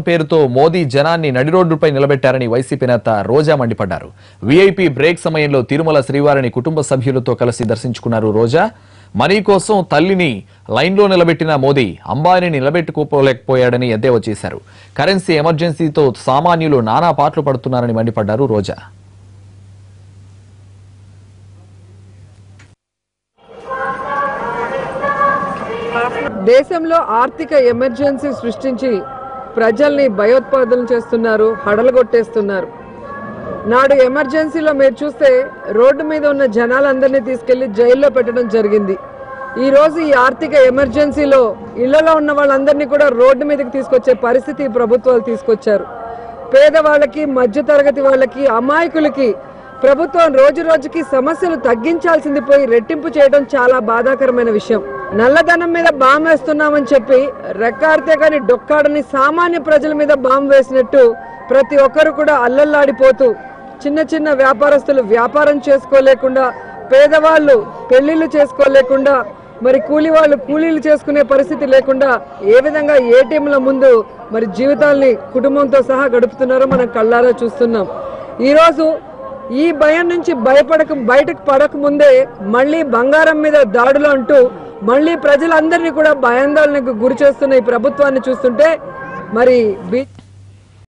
పేరుతో మోదీ జనాన్ని నడి రోడ్డుపై నిలబెట్టారని వైసీపీ నేత రోజా మండిపడ్డారు. వీఐపీ బ్రేక్ సమయంలో తిరుమల శ్రీవారిని కుటుంబ సభ్యులతో కలిసి దర్శించుకున్నారు రోజా. మనీ కోసం తల్లిని లైన్లో నిలబెట్టిన మోదీ అంబానీని నిలబెట్టుకోలేకపోయాడని ఎద్దేవా చేశారు. కరెన్సీ ఎమర్జెన్సీతో సామాన్యులు నానా పాటలు పడుతున్నారని మండిపడ్డారు రోజా. దేశంలో ఆర్థిక ఎమర్జెన్సీ సృష్టించి ప్రజల్ని భయోత్పాదన చేస్తున్నారు, హడలగొట్టేస్తున్నారు. నాడు ఎమర్జెన్సీలో మీరు చూస్తే రోడ్డు మీద ఉన్న జనాలందరినీ తీసుకెళ్లి జైల్లో పెట్టడం జరిగింది. ఈ రోజు ఈ ఆర్థిక ఎమర్జెన్సీలో ఇళ్లలో ఉన్న వాళ్ళందరినీ కూడా రోడ్డు మీదకి తీసుకొచ్చే పరిస్థితి ప్రభుత్వాలు తీసుకొచ్చారు. పేదవాళ్ళకి, మధ్యతరగతి వాళ్ళకి, అమాయకులకి ప్రభుత్వం రోజు రోజుకి సమస్యలు తగ్గించాల్సింది పోయి రెట్టింపు చేయడం చాలా బాధాకరమైన విషయం. నల్లధనం మీద బాంబు వేస్తున్నామని చెప్పి రెక్కాడితే కానీ డొక్కాడని సామాన్య ప్రజల మీద బాంబు వేసినట్టు ప్రతి ఒక్కరు కూడా అల్లల్లాడిపోతూ చిన్న చిన్న వ్యాపారస్తులు వ్యాపారం చేసుకోలేకుండా, పేదవాళ్ళు పెళ్లిళ్ళు చేసుకోలేకుండా, మరి కూలీ వాళ్ళు కూలీలు చేసుకునే పరిస్థితి లేకుండా ఏ విధంగా ఏటీఎంల ముందు మరి జీవితాల్ని కుటుంబంతో సహా గడుపుతున్నారో మనం కళ్ళారా చూస్తున్నాం. ఈరోజు ఈ భయం నుంచి బయటకు పడక ముందే మళ్ళీ బంగారం మీద దాడులు అంటూ మళ్ళీ ప్రజలందరినీ కూడా భయాందోళనకు గురి చేస్తున్న ఈ ప్రభుత్వాన్ని చూస్తుంటే మరి